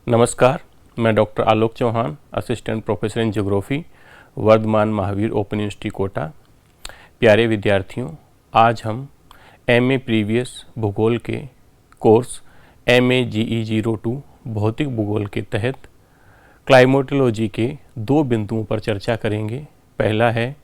नमस्कार, मैं doctor Alok Chauhan, assistant professor in geography, Vardhman Mahaveer open university Kota. प्यारे विद्यार्थियों, आज हम एमए प्रीवियस भूगोल के कोर्स एमए GE 02 भौतिक भूगोल के तहत क्लाइमेटोलॉजी के दो बिंदुओं पर चर्चा करेंगे। पहला है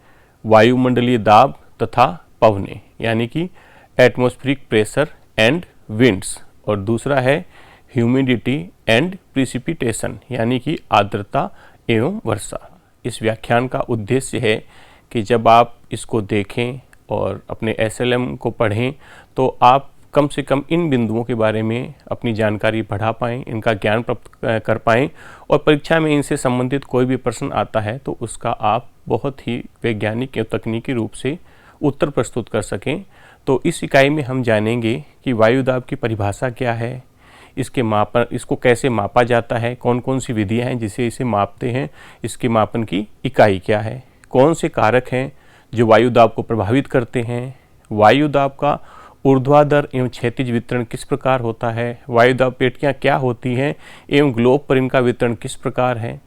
वायुमंडलीय दाब तथा पवनें, यानी कि एटमॉस्फेरिक प्रेशर एंड विंड्स, और दूसरा है ह्यूमिडिटी एंड प्रिसिपिटेशन, यानी कि आर्द्रता एवं वर्षा। इस व्याख्यान का उद्देश्य है कि जब आप इसको देखें और अपने SLM को पढ़ें तो आप कम से कम इन बिंदुओं के बारे में अपनी जानकारी बढ़ा पाएँ, इनका ज्ञान प्राप्त कर पाएँ, और परीक्षा में इनसे संबंधित कोई भी प्रश्न आता है तो उसका आप बहुत ही वैज्ञानिक एवं तकनीकी रूप से उत्तर प्रस्तुत कर सकें। तो इस इकाई में हम जानेंगे कि वायुदाब की परिभाषा क्या है, इसको कैसे मापा जाता है, कौन कौन सी विधियां हैं जिसे इसे मापते हैं, इसके मापन की इकाई क्या है, कौन से कारक हैं जो वायुदाब को प्रभावित करते हैं, वायुदाब का ऊर्ध्वाधर एवं क्षैतिज वितरण किस प्रकार होता है, वायुदाब पेटियां क्या होती हैं एवं ग्लोब पर इनका वितरण किस प्रकार है,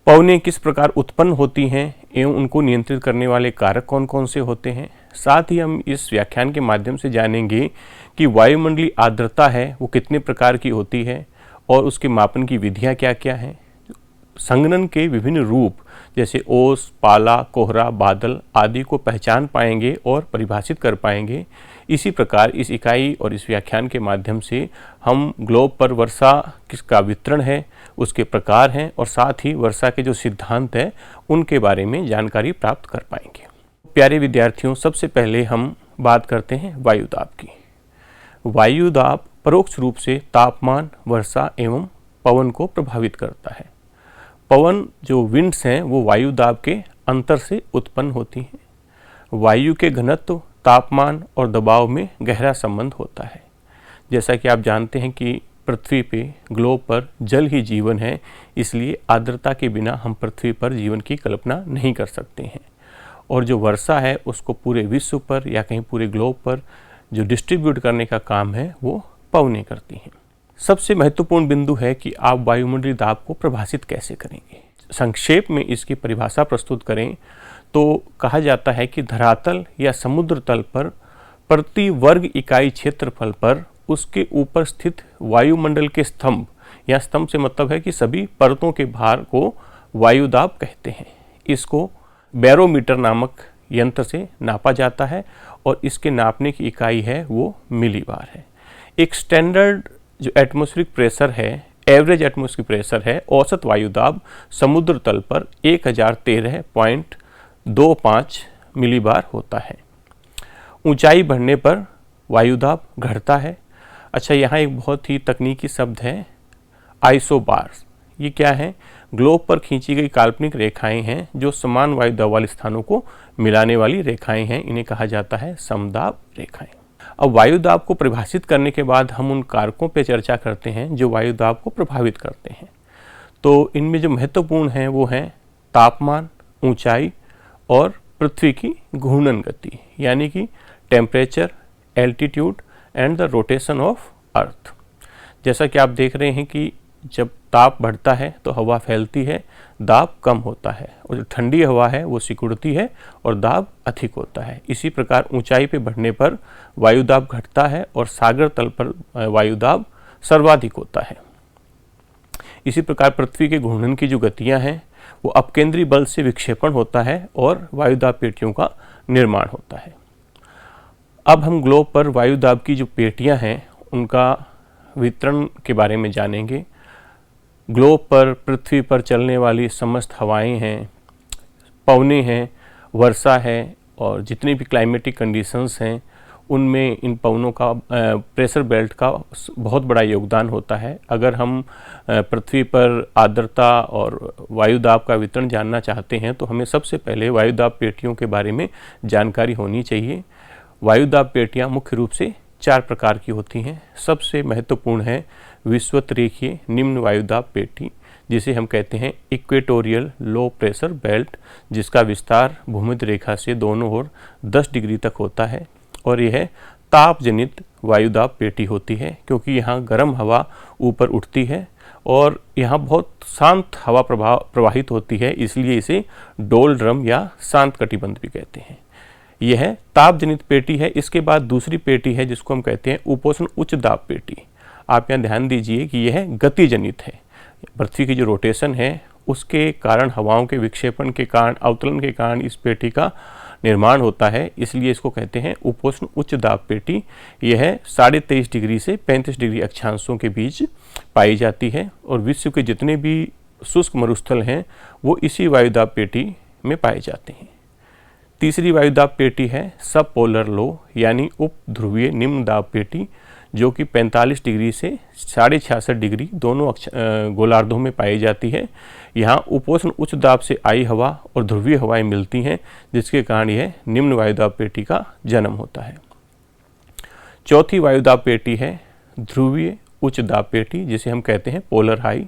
पवनें किस प्रकार उत्पन्न होती हैं एवं उनको नियंत्रित करने वाले कारक कौन कौन से होते हैं। साथ ही हम इस व्याख्यान के माध्यम से जानेंगे कि वायुमंडलीय आर्द्रता है वो कितने प्रकार की होती है और उसके मापन की विधियां क्या क्या हैं। संघनन के विभिन्न रूप जैसे ओस, पाला, कोहरा, बादल आदि को पहचान पाएंगे और परिभाषित कर पाएंगे। इसी प्रकार इस इकाई और इस व्याख्यान के माध्यम से हम ग्लोब पर वर्षा किसका वितरण है, उसके प्रकार हैं, और साथ ही वर्षा के जो सिद्धांत हैं उनके बारे में जानकारी प्राप्त कर पाएंगे। प्यारे विद्यार्थियों, सबसे पहले हम बात करते हैं वायुदाब की। वायुदाब परोक्ष रूप से तापमान, वर्षा एवं पवन को प्रभावित करता है। पवन जो विंड्स हैं वो वायुदाब के अंतर से उत्पन्न होती हैं। वायु के घनत्व, तापमान और दबाव में गहरा संबंध होता है। जैसा कि आप जानते हैं कि पृथ्वी पे, ग्लोब पर जल ही जीवन है, इसलिए आर्द्रता के बिना हम पृथ्वी पर जीवन की कल्पना नहीं कर सकते हैं। और जो वर्षा है उसको पूरे विश्व पर या कहीं पूरे ग्लोब पर जो डिस्ट्रीब्यूट करने का काम है वो पवनें करती हैं। सबसे महत्वपूर्ण बिंदु है कि आप वायुमंडलीय दाब को परिभाषित कैसे करेंगे। संक्षेप में इसकी परिभाषा प्रस्तुत करें तो कहा जाता है कि धरातल या समुद्र तल पर प्रति वर्ग इकाई क्षेत्रफल पर उसके ऊपर स्थित वायुमंडल के स्तंभ, या स्तंभ से मतलब है कि सभी परतों के भार को वायुदाब कहते हैं। इसको बैरोमीटर नामक यंत्र से नापा जाता है और इसके नापने की इकाई है वो मिलीबार है। एक स्टैंडर्ड जो एटमॉस्फेरिक प्रेशर है, एवरेज एटमॉस्फेरिक प्रेशर है, औसत वायुदाब समुद्र तल पर 1013.25 मिलीबार होता है। ऊंचाई बढ़ने पर वायुदाब घटता है। अच्छा, यहाँ एक बहुत ही तकनीकी शब्द है आइसोबार्स। ये क्या है? ग्लोब पर खींची गई काल्पनिक रेखाएं हैं जो समान वायुदाब वाले स्थानों को मिलाने वाली रेखाएं हैं। इन्हें कहा जाता है समदाब रेखाएं। अब वायुदाब को परिभाषित करने के बाद हम उन कारकों पर चर्चा करते हैं जो वायुदाब को प्रभावित करते हैं। तो इनमें जो महत्वपूर्ण हैं वो हैं तापमान, ऊंचाई और पृथ्वी की घूर्णन गति, यानी कि temperature, altitude and the rotation of earth. जैसा कि आप देख रहे हैं कि जब ताप बढ़ता है तो हवा फैलती है, दाब कम होता है, और जो ठंडी हवा है वो सिकुड़ती है और दाब अधिक होता है। इसी प्रकार ऊंचाई पे बढ़ने पर वायुदाब घटता है और सागर तल पर वायुदाब सर्वाधिक होता है। इसी प्रकार पृथ्वी के घूर्णन की जो गतियां हैं वो अपकेंद्री बल से विक्षेपण होता है और वायुदाब पेटियों का निर्माण होता है। अब हम ग्लोब पर वायुदाब की जो पेटियां हैं उनका वितरण के बारे में जानेंगे। ग्लोब पर पृथ्वी पर चलने वाली समस्त हवाएं हैं, पवनें हैं, वर्षा है, और जितनी भी क्लाइमेटिक कंडीशंस हैं उनमें इन पवनों का प्रेशर बेल्ट का बहुत बड़ा योगदान होता है। अगर हम पृथ्वी पर आर्द्रता और वायुदाब का वितरण जानना चाहते हैं तो हमें सबसे पहले वायुदाब पेटियों के बारे में जानकारी होनी चाहिए। वायुदाब पेटियां मुख्य रूप से 4 प्रकार की होती हैं। सबसे महत्वपूर्ण है विषुवत-रेखीय निम्न वायुदाब पेटी, जिसे हम कहते हैं इक्वेटोरियल लो प्रेशर बेल्ट, जिसका विस्तार भूमध्य रेखा से दोनों ओर 10 डिग्री तक होता है। और यह ताप जनित वायुदाब पेटी होती है क्योंकि यहाँ गर्म हवा ऊपर उठती है और यहाँ बहुत शांत हवा प्रवाहित होती है, इसलिए इसे डोलड्रम या शांत कटिबंध भी कहते हैं। यह ताप जनित पेटी है। इसके बाद दूसरी पेटी है जिसको हम कहते हैं उपोष्ण उच्च दाब पेटी। आप यहाँ ध्यान दीजिए कि यह गति जनित है। पृथ्वी की जो रोटेशन है उसके कारण, हवाओं के विक्षेपण के कारण, अवतरण के कारण इस पेटी का निर्माण होता है, इसलिए इसको कहते हैं उपोष्ण उच्च दाब पेटी। यह 23.5 डिग्री से 35 डिग्री अक्षांशों के बीच पाई जाती है और विश्व के जितने भी शुष्क मरुस्थल हैं वो इसी वायुदाब पेटी में पाए जाते हैं। तीसरी वायुदाब पेटी है सब पोलर लो यानी उप ध्रुवीय निम्न दाब पेटी, जो कि 45 डिग्री से 66.5 डिग्री दोनों गोलार्धों में पाई जाती है। यहाँ उपोष्ण उच्च दाब से आई हवा और ध्रुवीय हवाएं मिलती हैं, जिसके कारण यह निम्न वायुदाब पेटी का जन्म होता है। चौथी वायुदाब पेटी है ध्रुवीय उच्च दाब पेटी, जिसे हम कहते हैं पोलर हाई।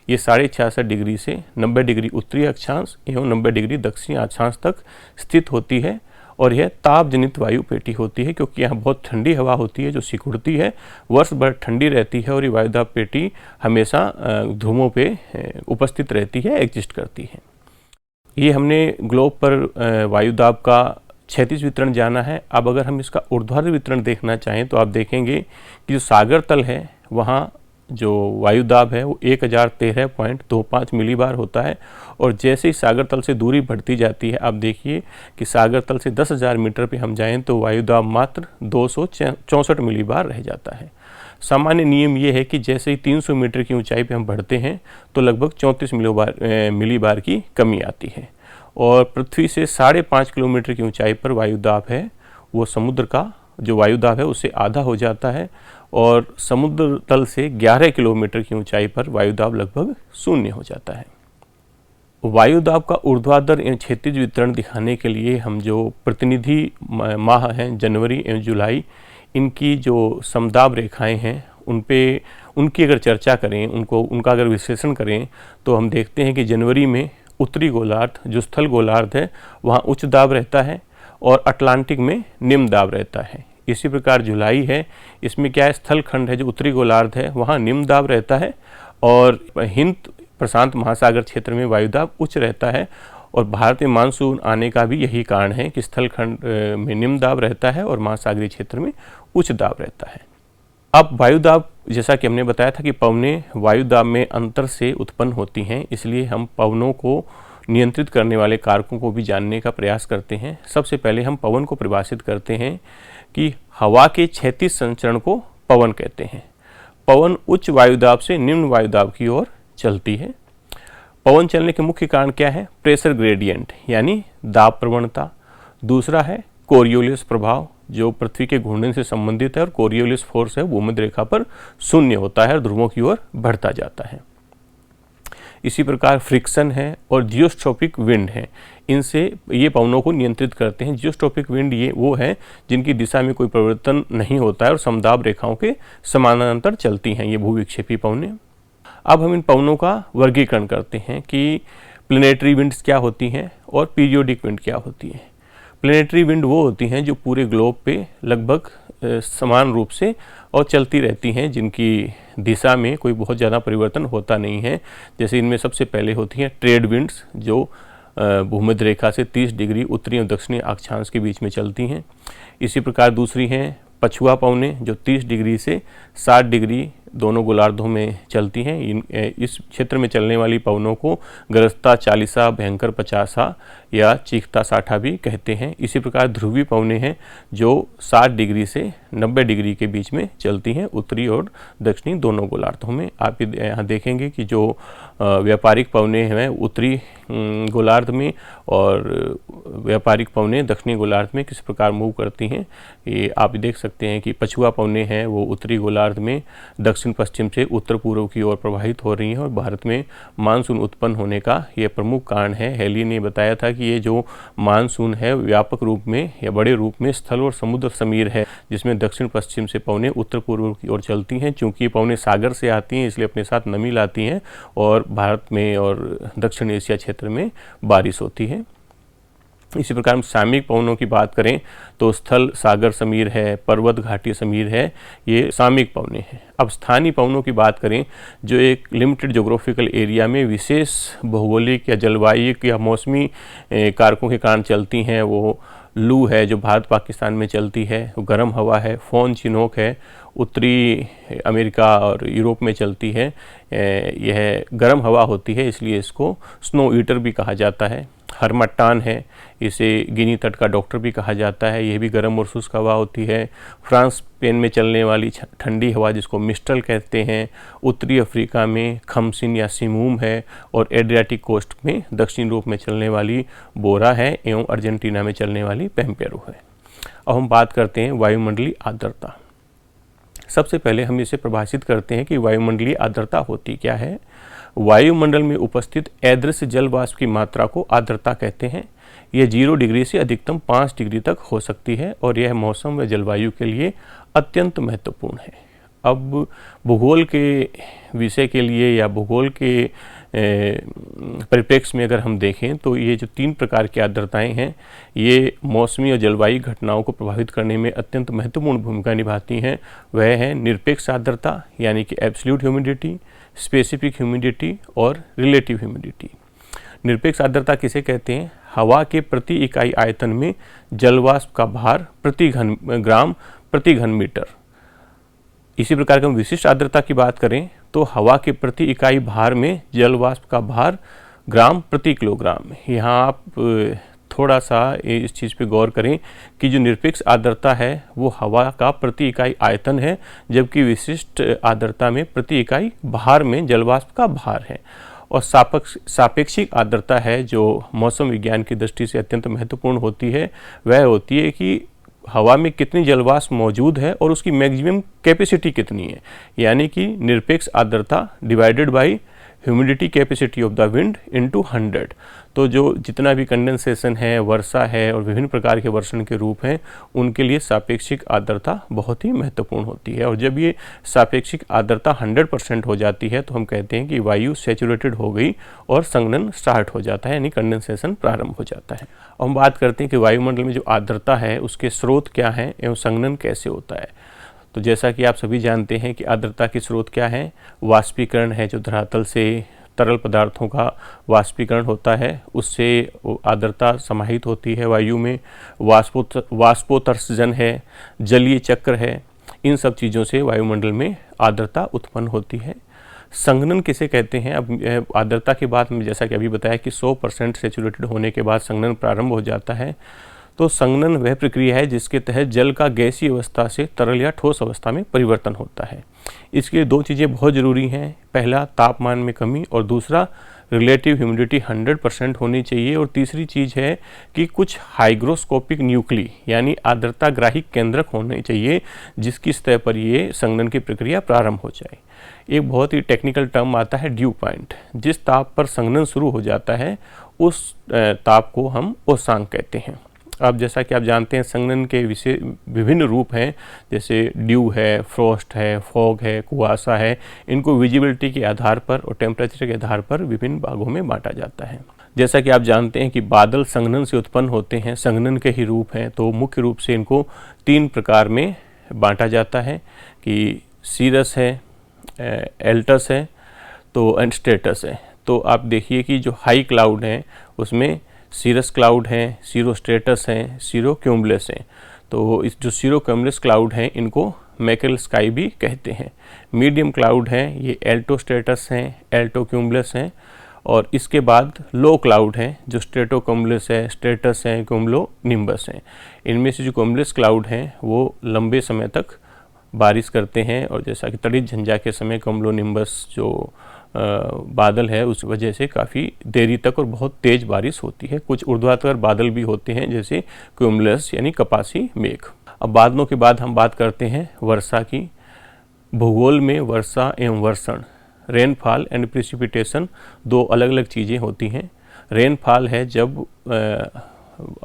ये 66.5 डिग्री से 90 डिग्री उत्तरी अक्षांश एवं 90 डिग्री दक्षिणी अक्षांश तक स्थित होती है और यह ताप जनित वायु पेटी होती है, क्योंकि यहाँ बहुत ठंडी हवा होती है जो सिकुड़ती है, वर्ष भर ठंडी रहती है और ये वायुदाब पेटी हमेशा ध्रुवों पे उपस्थित रहती है, एग्जिस्ट करती है। ये हमने ग्लोब पर वायुदाब का क्षैतिज वितरण जाना है। अब अगर हम इसका ऊर्ध्वाधर वितरण देखना चाहें तो आप देखेंगे कि जो सागर तल है वहाँ जो वायुदाब है वो 1013.25 मिलीबार होता है और जैसे ही सागर तल से दूरी बढ़ती जाती है, आप देखिए कि सागर तल से 10,000 मीटर पे हम जाएं तो वायुदाब मात्र 264 मिलीबार रह जाता है। सामान्य नियम ये है कि जैसे ही 300 मीटर की ऊंचाई पे हम बढ़ते हैं तो लगभग 34 मिलीबार की कमी आती है और पृथ्वी से 5.5 किलोमीटर की ऊंचाई पर वायुदाब है वो समुद्र का जो वायुदाब है उससे आधा हो जाता है और समुद्र तल से 11 किलोमीटर की ऊंचाई पर वायुदाब लगभग शून्य हो जाता है। वायुदाब का ऊर्ध्वाधर एवं क्षैतिज वितरण दिखाने के लिए हम जो प्रतिनिधि माह हैं जनवरी एवं जुलाई, इनकी जो समदाब रेखाएं हैं उनकी अगर चर्चा करें, उनका अगर विश्लेषण करें तो हम देखते हैं कि जनवरी में उत्तरी गोलार्ध जो स्थल गोलार्ध है वहाँ उच्च दाब रहता है और अटलांटिक में निम्न दाब रहता है। इसी प्रकार जुलाई है, इसमें क्या है, स्थल खंड है जो उत्तरी गोलार्ध है वहाँ निम्न दाब रहता है और हिंद प्रशांत महासागर क्षेत्र में वायुदाब उच्च रहता है और भारत में मानसून आने का भी यही कारण है कि स्थल खंड में निम्न दाब रहता है और महासागरीय क्षेत्र में उच्च दाब रहता है। अब वायुदाब, जैसा कि हमने बताया था कि पवनें वायुदाब में अंतर से उत्पन्न होती हैं, इसलिए हम पवनों को नियंत्रित करने वाले कारकों को भी जानने का प्रयास करते हैं। सबसे पहले हम पवन को परिभाषित करते हैं कि हवा के क्षैतिज संचरण को पवन कहते हैं। पवन उच्च वायुदाब से निम्न वायुदाब की ओर चलती है। पवन चलने के मुख्य कारण क्या है? प्रेशर ग्रेडियंट यानी दाब प्रवणता। दूसरा है कोरियोलिस प्रभाव जो पृथ्वी के घूर्णन से संबंधित है और कोरियोलिस फोर्स है भूमध्य रेखा पर शून्य होता है और ध्रुवों की ओर बढ़ता जाता है। इसी प्रकार फ्रिक्शन है और जियोस्ट्रोपिक विंड है, इनसे ये पवनों को नियंत्रित करते हैं। जियोस्ट्रोपिक विंड ये वो है जिनकी दिशा में कोई परिवर्तन नहीं होता है और समदाब रेखाओं के समानांतर चलती हैं, ये भूविक्षेपी पवनें। अब हम इन पवनों का वर्गीकरण करते हैं कि प्लेनेटरी विंड्स क्या होती हैं और पीरियोडिक विंड क्या होती है। प्लेनेटरी विंड वो होती हैं जो पूरे ग्लोब पे लगभग समान रूप से और चलती रहती हैं, जिनकी दिशा में कोई बहुत ज़्यादा परिवर्तन होता नहीं है। जैसे इनमें सबसे पहले होती हैं ट्रेड विंड्स जो भूमध्य रेखा से 30 डिग्री उत्तरी और दक्षिणी अक्षांश के बीच में चलती हैं। इसी प्रकार दूसरी हैं पछुआ पवनें जो 30 डिग्री से 60 डिग्री दोनों गोलार्धों में चलती हैं। इस क्षेत्र में चलने वाली पवनों को गरजता 40, भयंकर 50 या चीखता 60 भी कहते हैं। इसी प्रकार ध्रुवीय पवनें हैं जो 60 डिग्री से 90 डिग्री के बीच में चलती हैं उत्तरी और दक्षिणी दोनों गोलार्धों में। आप यहाँ देखेंगे कि जो व्यापारिक पवनें हैं उत्तरी गोलार्ध में और व्यापारिक पवनें दक्षिणी गोलार्ध में किस प्रकार मूव करती हैं, ये आप देख सकते हैं कि पछुआ पवनें हैं वो उत्तरी गोलार्ध में दक्षिण पश्चिम से उत्तर पूर्व की ओर प्रवाहित हो रही हैं और भारत में मानसून उत्पन्न होने का ये प्रमुख कारण है। हेली ने बताया था कि ये जो मानसून है व्यापक रूप में या बड़े रूप में स्थल और समुद्र समीर है, जिसमें दक्षिण पश्चिम से पवनें उत्तर पूर्व की ओर चलती हैं। चूँकि ये पवनें सागर से आती हैं इसलिए अपने साथ नमी लाती हैं और भारत में और दक्षिण एशिया क्षेत्र में बारिश होती है। इसी प्रकार हम सामयिक पवनों की बात करें तो स्थल सागर समीर है, पर्वत घाटी समीर है, ये सामयिक पवनें हैं। अब स्थानीय पवनों की बात करें जो एक लिमिटेड ज्योग्राफिकल एरिया में विशेष भौगोलिक या जलवायु या मौसमी कारकों के कारण चलती हैं, वो लू है जो भारत पाकिस्तान में चलती है, वो गर्म हवा है, फोन चिनोक है, उत्तरी अमेरिका और यूरोप में चलती है, यह गर्म हवा होती है इसलिए इसको स्नो ईटर भी कहा जाता है। हरमट्टान है, इसे गिनी तट का डॉक्टर भी कहा जाता है, यह भी गर्म और शुष्क हवा होती है। फ्रांस स्पेन में चलने वाली ठंडी हवा जिसको मिस्टल कहते हैं, उत्तरी अफ्रीका में खमसिन या सिमूम है, और एड्रियाटिक कोस्ट में दक्षिण यूरोप में चलने वाली बोरा है एवं अर्जेंटीना में चलने वाली पेम्पेरो है। अब हम बात करते हैं वायुमंडलीय आर्द्रता। सबसे पहले हम इसे परिभाषित करते हैं कि वायुमंडलीय आर्द्रता होती क्या है। वायुमंडल में उपस्थित अदृश्य जल वाष्प की मात्रा को आर्द्रता कहते हैं। यह 0 डिग्री से अधिकतम 5 डिग्री तक हो सकती है और यह मौसम व जलवायु के लिए अत्यंत महत्वपूर्ण है। अब भूगोल के विषय के लिए या भूगोल के परिप्रेक्ष्य में अगर हम देखें तो ये जो 3 प्रकार की आर्द्रताएं हैं, ये मौसमी और जलवायु घटनाओं को प्रभावित करने में अत्यंत महत्वपूर्ण भूमिका निभाती हैं। वह है निरपेक्ष आर्द्रता यानी कि एब्सोल्यूट ह्यूमिडिटी, स्पेसिफिक ह्यूमिडिटी और रिलेटिव ह्यूमिडिटी। निरपेक्ष आर्द्रता किसे कहते हैं? हवा के प्रति इकाई आयतन में जलवाष्प का भार प्रति ग्राम प्रति घन मीटर। इसी प्रकार हम विशिष्ट आर्द्रता की बात करें तो हवा के प्रति इकाई भार में जलवाष्प का भार ग्राम प्रति किलोग्राम। यहाँ आप थोड़ा सा इस चीज़ पे गौर करें कि जो निरपेक्ष आर्द्रता है वो हवा का प्रति इकाई आयतन है, जबकि विशिष्ट आर्द्रता में प्रति इकाई भार में जलवाष्प का भार है। और सापेक्षिक आर्द्रता है जो मौसम विज्ञान की दृष्टि से अत्यंत महत्वपूर्ण होती है। वह होती है कि हवा में कितनी जलवाष्प मौजूद है और उसकी मैक्सिमम कैपेसिटी कितनी है, यानी कि निरपेक्ष आर्द्रता divided by humidity capacity of the wind into 100। तो जो जितना भी कंडेंसेशन है, वर्षा है और विभिन्न प्रकार के वर्षण के रूप हैं, उनके लिए सापेक्षिक आर्द्रता बहुत ही महत्वपूर्ण होती है। और जब ये सापेक्षिक आर्द्रता 100% हो जाती है तो हम कहते हैं कि वायु सैचुरेटेड हो गई और संघनन स्टार्ट हो जाता है, यानी कंडेंसेशन प्रारंभ हो जाता है। अब हम बात करते हैं कि वायुमंडल में जो आर्द्रता है उसके स्रोत क्या हैं एवं संघनन कैसे होता है। तो जैसा कि आप सभी जानते हैं कि आर्द्रता के स्रोत क्या है। वाष्पीकरण है, जो धरातल से तरल पदार्थों का वाष्पीकरण होता है, उससे आर्द्रता समाहित होती है वायु में। वाष्पोत्सर्जन है, जलीय चक्र है, इन सब चीज़ों से वायुमंडल में आर्द्रता उत्पन्न होती है। संघनन किसे कहते हैं? अब आर्द्रता के बाद में जैसा कि अभी बताया कि 100% सैचुरेटेड होने के बाद संघनन प्रारंभ हो जाता है। तो संघनन वह प्रक्रिया है जिसके तहत जल का गैसीय अवस्था से तरल या ठोस अवस्था में परिवर्तन होता है। इसके लिए 2 चीज़ें बहुत ज़रूरी हैं। पहला, तापमान में कमी, और दूसरा रिलेटिव ह्यूमिडिटी 100% होनी चाहिए। और तीसरी चीज़ है कि कुछ हाइग्रोस्कोपिक न्यूक्ली यानी आर्द्रता ग्राही केंद्रक होने चाहिए जिसकी सतह पर ये संघनन की प्रक्रिया प्रारंभ हो जाए। एक बहुत ही टेक्निकल टर्म आता है ड्यू पॉइंट। जिस ताप पर संघनन शुरू हो जाता है उस ताप को हम ओसांक कहते हैं। अब जैसा कि आप जानते हैं संघनन के विभिन्न रूप हैं, जैसे ड्यू है, फ्रॉस्ट है, फॉग है, कुआसा है। इनको विजिबिलिटी के आधार पर और टेम्परेचर के आधार पर विभिन्न भागों में बांटा जाता है। जैसा कि आप जानते हैं कि बादल संघनन से उत्पन्न होते हैं, संघनन के ही रूप हैं। तो मुख्य रूप से इनको 3 प्रकार में बांटा जाता है कि सीरस है, एल्टस है, तो एंड स्ट्रेटस है। तो आप देखिए कि जो हाई क्लाउड हैं उसमें सीरस क्लाउड हैं, सीरोस्ट्रेटस हैं, सीरोक्यूमुलस हैं। तो इस जो सीरोक्यूमुलस क्लाउड हैं इनको मैकल स्काई भी कहते हैं। मीडियम क्लाउड हैं, ये एल्टोस्ट्रेटस हैं, एल्टोक्यूमुलस हैं। और इसके बाद लो क्लाउड हैं जो स्ट्रेटोक्यूमुलस है, स्ट्रेटस हैं, क्यूमुलोनिम्बस हैं। इनमें से जो क्यूमुलस क्लाउड हैं वो लंबे समय तक बारिश करते हैं, और जैसा कि तड़ित झंझा के समय क्यूमुलोनिम्बस जो बादल है उस वजह से काफ़ी देरी तक और बहुत तेज़ बारिश होती है। कुछ ऊर्ध्वाधर बादल भी होते हैं जैसे क्यूमुलस यानी कपासी मेघ। अब बादलों के बाद हम बात करते हैं वर्षा की। भूगोल में वर्षा एवं वर्षण, रेनफॉल एंड प्रेसिपिटेशन 2 अलग अलग चीज़ें होती हैं। रेनफॉल है जब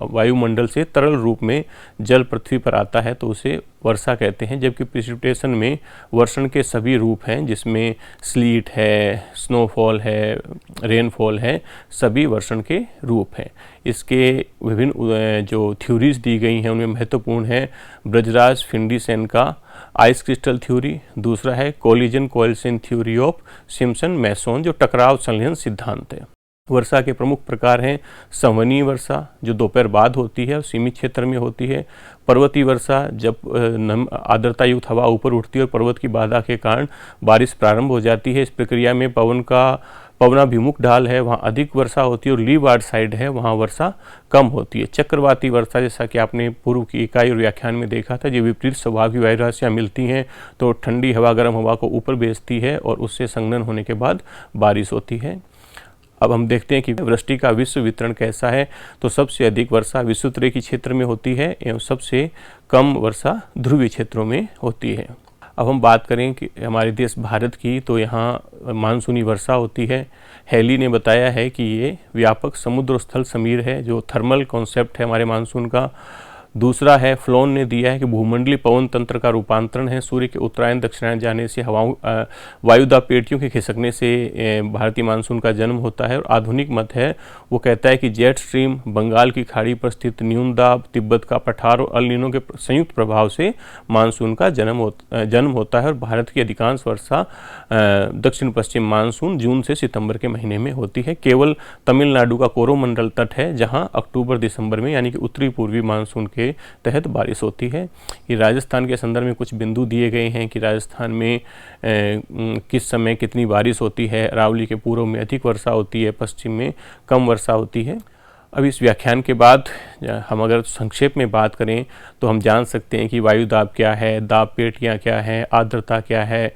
वायुमंडल से तरल रूप में जल पृथ्वी पर आता है तो उसे वर्षा कहते हैं। जबकि प्रेसिपिटेशन में वर्षण के सभी रूप हैं, जिसमें स्लीट है, स्नोफॉल है, रेनफॉल है, सभी वर्षण के रूप हैं। इसके विभिन्न जो थ्योरीज दी गई हैं उनमें महत्वपूर्ण है ब्रजराज फिंडीसेन का आइस क्रिस्टल थ्योरी, दूसरा है collision coalescence theory of Simpson Mason जो टकराव संलयन सिद्धांत है। वर्षा के प्रमुख प्रकार हैं संवहनीय वर्षा जो दोपहर बाद होती है और सीमित क्षेत्र में होती है, पर्वतीय वर्षा जब आर्द्रता युक्त हवा ऊपर उठती है और पर्वत की बाधा के कारण बारिश प्रारंभ हो जाती है। इस प्रक्रिया में पवनाभिमुख ढाल है वहाँ अधिक वर्षा होती है और लीवार्ड साइड है वहाँ वर्षा कम होती है। चक्रवाती वर्षा जैसा कि आपने पूर्व की इकाई और व्याख्यान में देखा था, जो विपरीत स्वभाव की वायु राशियाँ मिलती हैं तो ठंडी हवा गर्म हवा को ऊपर भेजती है और उससे संघनन होने के बाद बारिश होती है। अब हम देखते हैं कि वृष्टि का विश्व वितरण कैसा है। तो सबसे अधिक वर्षा विषुवतरेखी क्षेत्र में होती है एवं सबसे कम वर्षा ध्रुवीय क्षेत्रों में होती है। अब हम बात करें कि हमारे देश भारत की, तो यहाँ मानसूनी वर्षा होती है। हेली ने बताया है कि ये व्यापक समुद्र स्थल समीर है जो थर्मल कॉन्सेप्ट है हमारे मानसून का। दूसरा है फ्लोन ने दिया है कि भूमंडलीय पवन तंत्र का रूपांतरण है। सूर्य के उत्तरायण दक्षिणायन जाने से वायुदाब पेटियों के खिसकने से भारतीय मानसून का जन्म होता है। और आधुनिक मत है वो कहता है कि जेट स्ट्रीम, बंगाल की खाड़ी पर स्थित न्यून दाब, तिब्बत का पठार और अल नीनो के संयुक्त प्रभाव से मानसून का जन्म होता है। और भारत की अधिकांश वर्षा दक्षिण पश्चिम मानसून जून से सितंबर के महीने में होती है। केवल तमिलनाडु का कोरोमंडल तट है जहाँ अक्टूबर दिसंबर में यानी कि उत्तरी पूर्वी मानसून के तहत बारिश होती है। ये राजस्थान के संदर्भ में कुछ बिंदु दिए गए हैं कि राजस्थान में किस समय कितनी बारिश होती है। अरावली के पूर्व में अधिक वर्षा होती है, पश्चिम में कम वर्षा होती है। अब इस व्याख्यान के बाद हम अगर संक्षेप में बात करें तो हम जान सकते हैं कि वायु दाब क्या है, दाब पेटियाँ क्या है, आर्द्रता क्या है,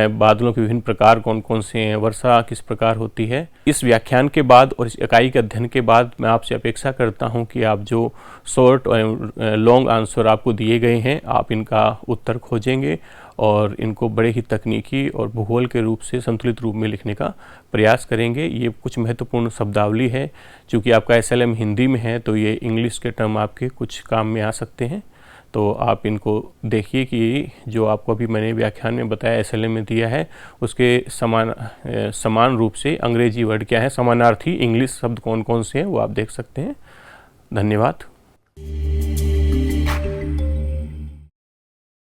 बादलों के विभिन्न प्रकार कौन कौन से हैं, वर्षा किस प्रकार होती है। इस व्याख्यान के बाद और इस इकाई के अध्ययन के बाद मैं आपसे अपेक्षा करता हूं कि आप जो शॉर्ट और लॉन्ग आंसर आपको दिए गए हैं आप इनका उत्तर खोजेंगे और इनको बड़े ही तकनीकी और भूगोल के रूप से संतुलित रूप में लिखने का प्रयास करेंगे। ये कुछ महत्वपूर्ण शब्दावली है, चूँकि आपका SLM हिंदी में है तो ये इंग्लिश के टर्म आपके कुछ काम में आ सकते हैं। तो आप इनको देखिए कि जो आपको अभी मैंने व्याख्यान में बताया SLM में दिया है उसके समान रूप से अंग्रेजी वर्ड क्या है, समानार्थी इंग्लिश शब्द कौन कौन से हैं वो आप देख सकते हैं। धन्यवाद।